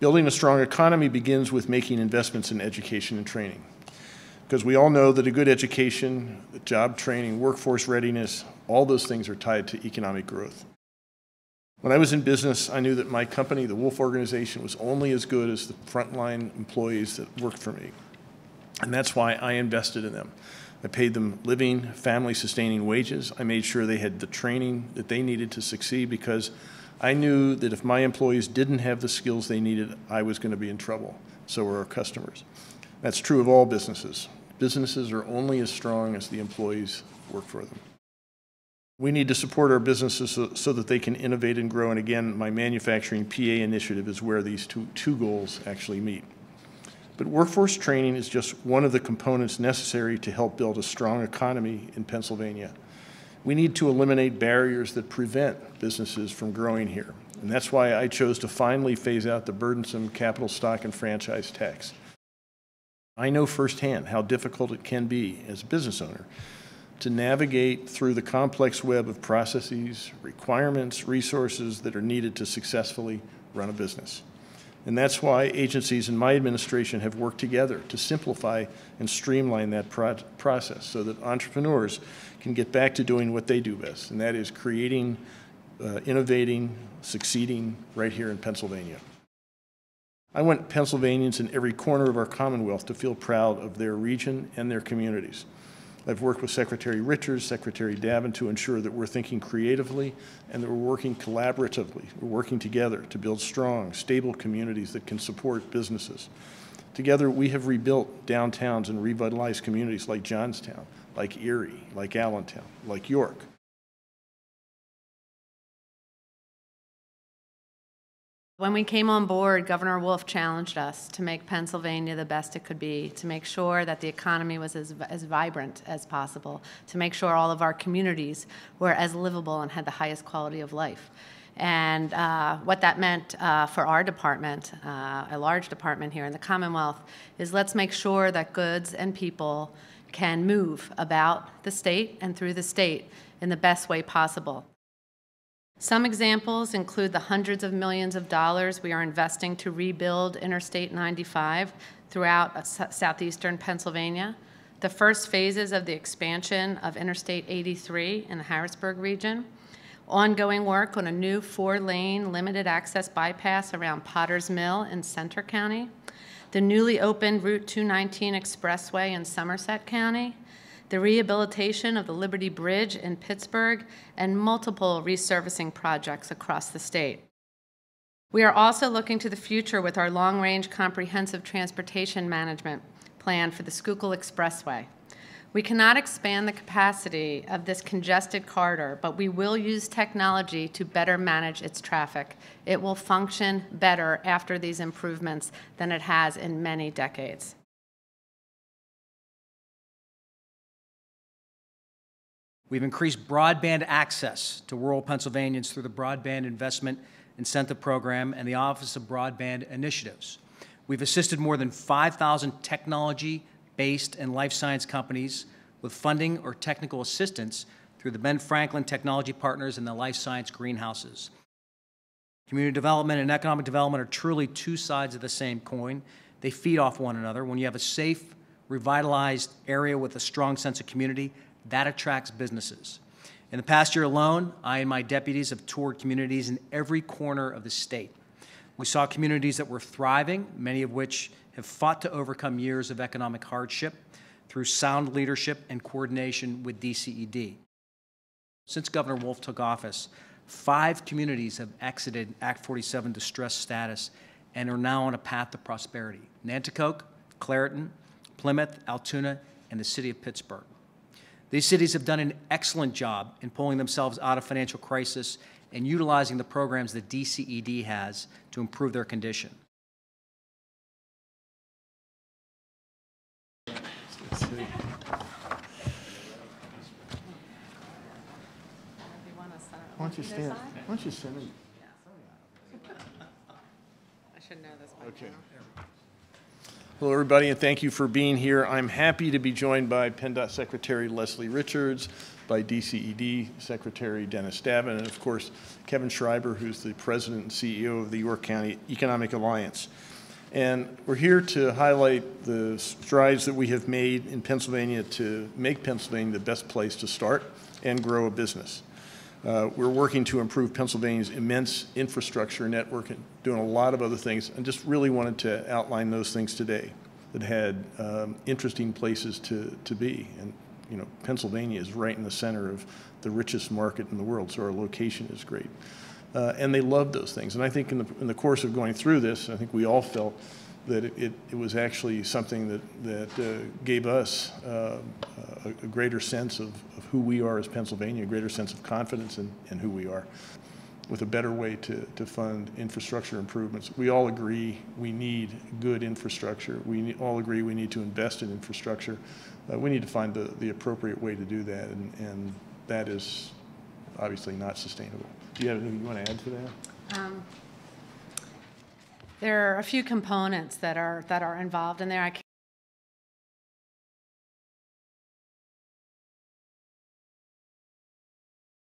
Building a strong economy begins with making investments in education and training, because we all know that a good education, job training, workforce readiness, all those things are tied to economic growth. When I was in business, I knew that my company, the Wolf Organization, was only as good as the frontline employees that worked for me. And that's why I invested in them. I paid them living, family-sustaining wages. I made sure they had the training that they needed to succeed, because I knew that if my employees didn't have the skills they needed, I was going to be in trouble. So were our customers. That's true of all businesses. Businesses are only as strong as the employees who work for them. We need to support our businesses so that they can innovate and grow. And again, my Manufacturing PA initiative is where these two goals actually meet. But workforce training is just one of the components necessary to help build a strong economy in Pennsylvania. We need to eliminate barriers that prevent businesses from growing here. And that's why I chose to finally phase out the burdensome capital stock and franchise tax. I know firsthand how difficult it can be as a business owner to navigate through the complex web of processes, requirements, resources that are needed to successfully run a business. And that's why agencies in my administration have worked together to simplify and streamline that process so that entrepreneurs can get back to doing what they do best, and that is creating, innovating, succeeding right here in Pennsylvania. I want Pennsylvanians in every corner of our Commonwealth to feel proud of their region and their communities. I've worked with Secretary Richards, Secretary Davin to ensure that we're thinking creatively and that we're working collaboratively. We're working together to build strong, stable communities that can support businesses. Together, we have rebuilt downtowns and revitalized communities like Johnstown, like Erie, like Allentown, like York. When we came on board, Governor Wolf challenged us to make Pennsylvania the best it could be, to make sure that the economy was as vibrant as possible, to make sure all of our communities were as livable and had the highest quality of life. And what that meant for our department, a large department here in the Commonwealth, is let's make sure that goods and people can move about the state and through the state in the best way possible. Some examples include the hundreds of millions of dollars we are investing to rebuild Interstate 95 throughout southeastern Pennsylvania, the first phases of the expansion of Interstate 83 in the Harrisburg region, ongoing work on a new 4-lane limited access bypass around Potter's Mill in Center County, the newly opened Route 219 Expressway in Somerset County, the rehabilitation of the Liberty Bridge in Pittsburgh, and multiple resurfacing projects across the state. We are also looking to the future with our long-range comprehensive transportation management plan for the Schuylkill Expressway. We cannot expand the capacity of this congested corridor, but we will use technology to better manage its traffic. It will function better after these improvements than it has in many decades. We've increased broadband access to rural Pennsylvanians through the Broadband Investment Incentive Program and the Office of Broadband Initiatives. We've assisted more than 5,000 technology-based and life science companies with funding or technical assistance through the Ben Franklin Technology Partners and the Life Science Greenhouses. Community development and economic development are truly two sides of the same coin. They feed off one another. When you have a safe, revitalized area with a strong sense of community, that attracts businesses. In the past year alone, I and my deputies have toured communities in every corner of the state. We saw communities that were thriving, many of which have fought to overcome years of economic hardship through sound leadership and coordination with DCED. Since Governor Wolf took office, 5 communities have exited Act 47 distress status and are now on a path to prosperity: Nanticoke, Clareton, Plymouth, Altoona, and the city of Pittsburgh. These cities have done an excellent job in pulling themselves out of financial crisis and utilizing the programs that DCED has to improve their condition. Why don't you stand? Why don't you stand in? I should know this by Okay. now. Hello, everybody, and thank you for being here. I'm happy to be joined by PennDOT Secretary Leslie Richards, by DCED Secretary Dennis Davin, and of course, Kevin Schreiber, who's the President and CEO of the York County Economic Alliance. And we're here to highlight the strides that we have made in Pennsylvania to make Pennsylvania the best place to start and grow a business. We're working to improve Pennsylvania's immense infrastructure network and doing a lot of other things, and just really wanted to outline those things today that had interesting places to be. And you know, Pennsylvania is right in the center of the richest market in the world, so our location is great. And they love those things. And I think in the course of going through this, I think we all felt that it was actually something that gave us a greater sense of who we are as Pennsylvania, a greater sense of confidence in who we are, with a better way to fund infrastructure improvements. We all agree we need good infrastructure. We all agree we need to invest in infrastructure. We need to find the appropriate way to do that, and that is obviously not sustainable. Do you have anything you want to add to that? There are a few components that are involved in there.